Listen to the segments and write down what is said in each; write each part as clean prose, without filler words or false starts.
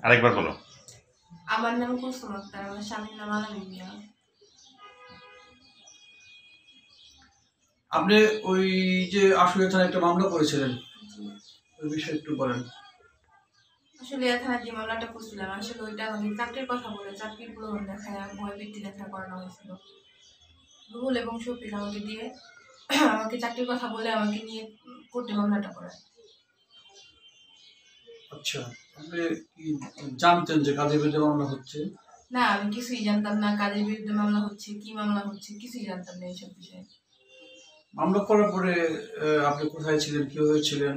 আরেকবার বলো। আমার নাম কুসুম আক্তার, আমার স্বামীর নাম আলামিন মিয়া। আপনি ওই যে আশুলিয়া থানায় একটা মামলা করেছিলেন, ওই বিষয়ে একটু বলেন। আসলে থানায় যে মামলাটা করছিলাম, আসলে ওইটা আমাকে চাকরির কথা বলে চাকরির প্রলোভন দেখায় ভয় ভীতি দেখা করানো হয়েছিল। রুহুল এবং শফিক আমাকে দিয়ে আমাকে চাকরির কথা বলে আমাকে নিয়ে কোর্টে মামলাটা করায়। আচ্ছা, আপনি কি জানতেন যে কাদের বিরুদ্ধে মামলা হচ্ছে? না, আমি কিছুই জানতাম না কাদের বিরুদ্ধে মামলা হচ্ছে, কি মামলা হচ্ছে, কিছুই জানতাম না এইসব বিষয়ে। মামলা করার পরে আপনি কোথায় ছিলেন, কি হয়েছিলেন?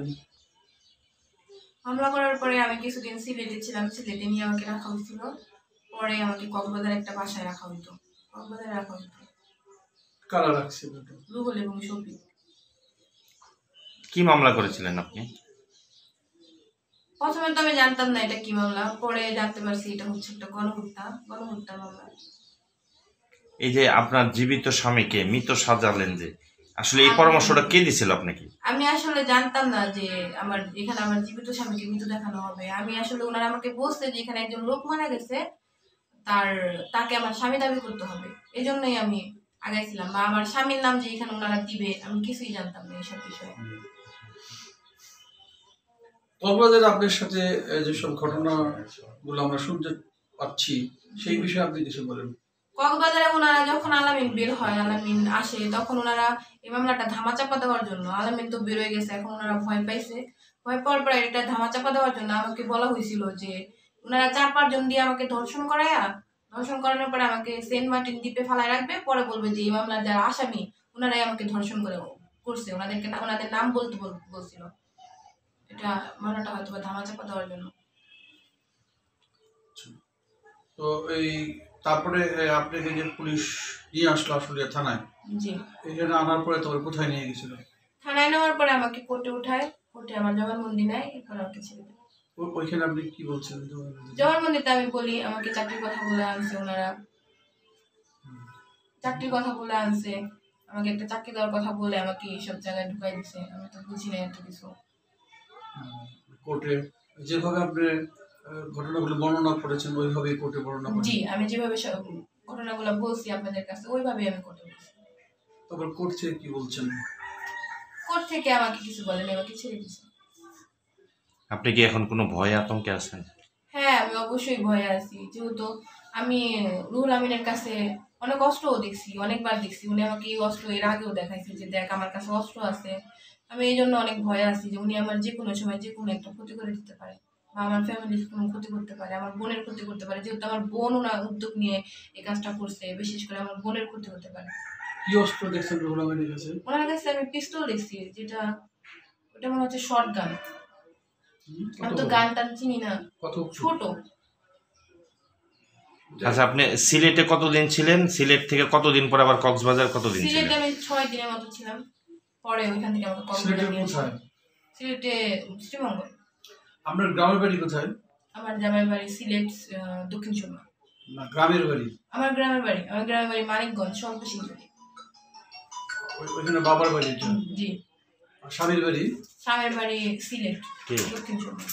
মামলা করার পরে আমি কিছুদিন সিলেটে ছিলাম, সিলেটে নিয়ে আমাকে রাখা হয়েছিল। পরে আমাকে কক্সবাজার একটা বাসায় রাখা হইতো, কক্সবাজারে রাখা হইতো। কারা রাখছিল? রুহুল এবং শফিক। কি মামলা করেছিলেন আপনি? প্রথমে তো আমি জানতাম না এটা কি মামলা, পরে জানতে পারছি এটা হচ্ছে একটা গণহত্যা মামলা। এই যে আপনার জীবিত স্বামীকে মৃত সাজালেন, যে আসলে এই পরামর্শটা কে দিছিল আপনাকে? আমি আসলে জানতাম না যে এখানে আমার জীবিত স্বামীকে মৃত দেখানো হবে। আমি আসলে ওনারা আমাকে বলছে যে এখানে একজন লোক মারা গেছে, তাকে আমার স্বামী দাবি করতে হবে। এই জন্যই আমি আগাইছিলাম, বা আমার স্বামীর নাম যে এখানে ওনারা দিবে আমি কিছুই জানতাম না এইসব বিষয়ে। কক্সবাজারে আপনার সাথে যেসব ঘটনাগুলো আমরা শুনতে পাচ্ছি, সেই বিষয়ে আপনি কিছু বলেন। কক্সবাজারে ওনারা যখন আলামিন বের হয়, আলামিন আসে, তখন ওনারা এই মামলাটা ধামাচাপা দেওয়ার জন্য, আলামিন তো বের হয়ে গেছে, এখন ওনারা ভয় পাইছে। ভয় পাওয়ার পরে এটা ধামাচাপা দেওয়ার জন্য আমাকে বলা হয়েছিল যে ওনারা 4-5 জন দিয়ে আমাকে ধর্ষণ করানোর পরে আমাকে সেন্ট মার্টিন দ্বীপে ফালায় রাখবে, পরে বলবে যে এই মামলার যারা আসামি ওনারাই আমাকে ধর্ষণ করছে, ওনাদের নাম বলতে বলছিল। এটা মামলাটা হয়তো ধামাচাপা দেওয়ার জন্য। তো তারপরে আপনাকে যে পুলিশ নিয়ে আসলো আশুলিয়া থানায়, জি, এখানে আনার পরে তোমার কোথায় নিয়ে গেছিল? থানায় নেওয়ার পরে আমাকে কোর্টে উঠায়, কোর্টে আমার জবানবন্দি নেয়, এরপর আমাকে ছেড়ে দেয়। ওইখানে আপনি কি বলছেন? জবানবন্দিতে আমি বলি আমাকে চাকরির কথা বলে আনছে ওনারা, চাকরির কথা বলে আনছে, আমাকে একটা চাকরি দেওয়ার কথা বলে আমাকে এইসব জায়গায় ঢুকাই দিচ্ছে, আমি তো বুঝি না এত কিছু। কোর্টে যেভাবে আপনি ঘটনাগুলো বর্ণনা করেছেন ওইভাবেই কোর্টে বর্ণনা করেছেন? জি, আমি যেভাবে ঘটনাগুলো বলছি আপনাদের কাছে ওইভাবেই আমি কোর্টে বলছি। তারপর কোর্ট থেকে কি বলছেন? কোর্ট থেকে আমাকে কিছু বলেনি, আমাকে ছেড়ে দিয়েছে। আপনি কি এখন কোনো ভয় আতঙ্কে আছেন? হ্যাঁ, আমি অবশ্যই ভয়ে আছি, যেহেতু আমি রুহুল আমিনের কাছে অনেক অস্ত্রও দেখছি, অনেকবার দেখছি। উনি আমাকে এই অস্ত্র এর আগেও দেখাইছে যে দেখ আমার কাছে অস্ত্র আছে। আমি এই জন্য অনেক ভয়ে আছি যে উনি আমার যে কোনো সময় যে কোনো একটা ক্ষতি করে দিতে পারে, বা আমার ফ্যামিলির কোনো ক্ষতি করতে পারে, আমার বোনের ক্ষতি করতে পারে, যেহেতু আমার বোন ওনার উদ্যোগ নিয়ে এই কাজটা করছে, বিশেষ করে আমার বোনের ক্ষতি হতে পারে। কি অস্ত্র দেখছেন রুহুল আমিনের কাছে? ওনার কাছে আমি পিস্তল দেখছি, যেটা ওটা মনে হচ্ছে শর্ট গান। আমি তো গান টান চিনি না, ছোট। আচ্ছা, আপনি সিলেটে কতদিন ছিলেন? সিলেট থেকে কতদিন পর আবার কক্সবাজার কতদিন ছিলেন? সিলেটে আমি 6 দিনের মতো ছিলাম, পরে ওইখান থেকে আমাকে কক্সবাজার নিয়ে আসে। সিলেটে শ্রীমঙ্গল। আপনার গ্রামের বাড়ি কোথায়? আমার গ্রামের বাড়ি সিলেট দক্ষিণ সুরমা। না, গ্রামের বাড়ি? আমার গ্রামের বাড়ি মানিকগঞ্জ সল্পসিংহী। ওইখানে বাবার বাড়ি? জি। স্বামীর বাড়ি? স্বামীর বাড়ি সিলেট দক্ষিণ সুরমা।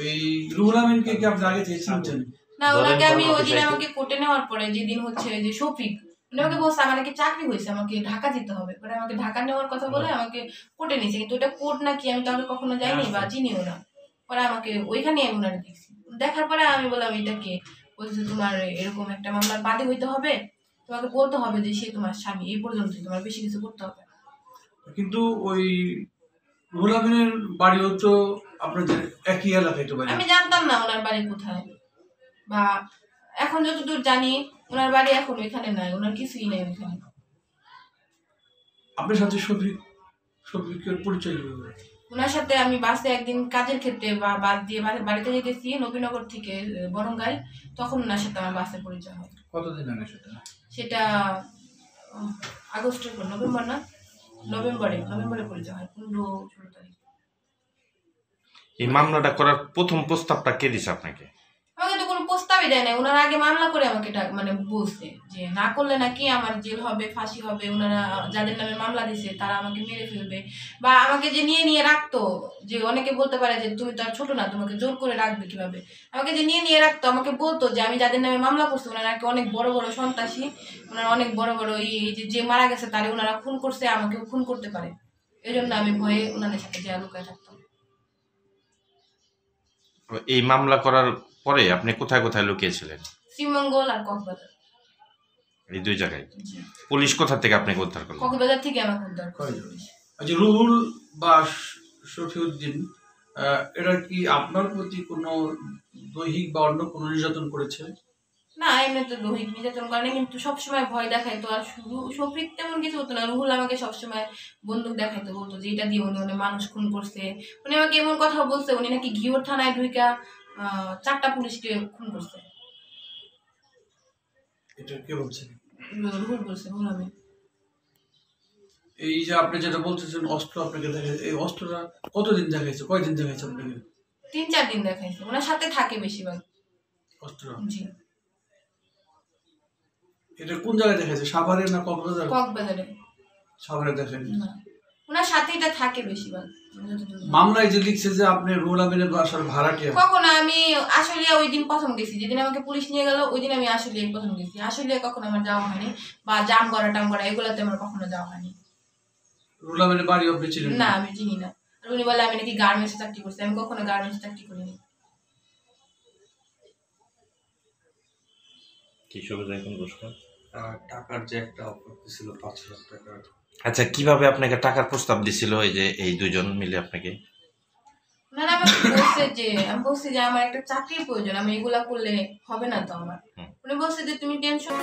এই রুহুল আমিনকে কি আপনি আগে থেকে চিনতেন? না, ওনাকে আমি ওই দিন আমাকে কোর্টে নেওয়ার পরে, যেদিন হচ্ছে যে শফিক উনি আমাকে বলছে আমার নাকি চাকরি হয়েছে, আমাকে ঢাকা যেতে হবে, পরে আমাকে ঢাকা নেওয়ার কথা বলে আমাকে কোর্টে নিয়েছে, কিন্তু ওটা কোর্ট নাকি আমি তো আগে কখনো যাইনি বা চিনিও না। পরে আমাকে ওইখানে আমি ওনারা দেখছি, দেখার পরে আমি বললাম এটা কে, বলছে তোমার এরকম একটা মামলার বাদী হইতে হবে, তোমাকে বলতে হবে যে সে তোমার স্বামী, এই পর্যন্ত, তোমার বেশি কিছু করতে হবে। কিন্তু ওই রুহুল আমিনের বাড়িও তো আপনাদের একই এলাকায় তো বাড়ি। আমি জানতাম না ওনার বাড়ি কোথায়, বা এখন যতদূর জানি ওনার বাড়ি এখন ওইখানে নাই, ওনার কিছুই নেই ওইখানে। আপনার সাথে শফিকের পরিচয় কিভাবে? ওনার সাথে আমি বাসে একদিন কাজের ক্ষেত্রে বা বাদ দিয়ে বাড়িতে যেতেছি নবীনগর থেকে বরঙ্গায়, তখন ওনার সাথে আমার বাসে পরিচয় হয়। কতদিন আগে সেটা আগস্টের পর, নভেম্বরে পরিচয় হয়, 15-16 তারিখ। এই মামলাটা করার প্রথম প্রস্তাবটা কে দিছে আপনাকে? আমাকে তো কোনো প্রস্তাবই দেয় না, ওনারা আগে মামলা করে আমাকে মানে বলছে যে না করলে নাকি আমার জেল হবে, ফাঁসি হবে, ওনারা যাদের নামে মামলা দিছে তারা আমাকে মেরে ফেলবে, বা আমাকে যে নিয়ে নিয়ে রাখতো, যে অনেকে বলতে পারে যে তুমি তো আর ছোট না, তোমাকে জোর করে রাখবে কিভাবে, আমাকে যে নিয়ে নিয়ে রাখতো, আমাকে বলতো যে আমি যাদের নামে মামলা করছি ওনারা নাকি অনেক বড় বড় সন্ত্রাসী, ওনারা অনেক বড় বড় যে মারা গেছে তারে ওনারা খুন করছে, আমাকেও খুন করতে পারে। এই জন্য আমি ভয়ে ওনাদের সাথে যা লুকায় থাকতাম। এই মামলা করার পরে আপনি কোথায় কোথায় লুকিয়েছিলেন? শ্রীমঙ্গল আর কক্সবাজার, এই 2 জায়গায়। পুলিশ কোথা থেকে আপনাকে উদ্ধার করলো? কক্সবাজার থেকে আমাকে উদ্ধার করে। আচ্ছা, রুহুল বা শফিউদ্দিন, এরা কি আপনার প্রতি কোনো দৈহিক বা অন্য কোনো নির্যাতন করেছে? না, এমনি তো দৈহিক নির্যাতন করে, কিন্তু সবসময় ভয় দেখাইতো। আর শুধু শফিক তেমন কিছু হতো না, রুহুল আমাকে সবসময় বন্দুক দেখাইতো, বলতো যে এটা দিয়ে উনি অনেক মানুষ খুন করছে। উনি আমাকে এমন কথা বলছে, উনি নাকি ঘিওর থানায় ঢুইকা 4টা পুলিশকে খুন করছে। এটা কে বলছে? রুহুল বলছে, রুহুল আমি। এই যে আপনি যেটা বলতেছেন অস্ত্র আপনাকে দেখে, এই অস্ত্রটা কতদিন দেখাইছে, কয়দিন দেখাইছে আপনাকে? 3-4 দিন দেখাইছে, ওনার সাথে থাকে বেশিরভাগ অস্ত্র। জি। এটা কোন জায়গায় দেখাইছে, সাভারে না কক্সবাজার? কক্সবাজারে। সাভারে দেখেন না, ওনার সাথে এটা থাকে বেশিরভাগ। মামলায় যে লিখছে যে আপনি রুহুল আমিনের বাসার ভাড়াটিয়া। কখনো আমি আসলে ওই দিন প্রথম গেছি, যেদিন আমাকে পুলিশ নিয়ে গেল ওই দিন আমি আসলে প্রথম গেছি। আসলে কখনো আমার যাওয়া হয়নি, বা জাম করা টাম করা এগুলোতে আমার কখনো যাওয়া হয়নি। রুহুল আমিনের বাড়ি আপনি ছিলেন না, আমি চিনি না। আর উনি বলে আমি নাকি গার্মেন্টসে চাকরি করছি, আমি কখনো গার্মেন্টসে চাকরি করিনি। টাকার যে একটা অফার দিছিল 5,000 টাকা। আচ্ছা, কিভাবে আপনাকে টাকার প্রস্তাব দিছিল এই যে এই 2 জন মিলে আপনাকে? না, আমি বলছি যে আমার একটা চাকরির প্রয়োজন, আমি এগুলা করলে হবে না তো আমার। উনি বলছে যে তুমি টেনশন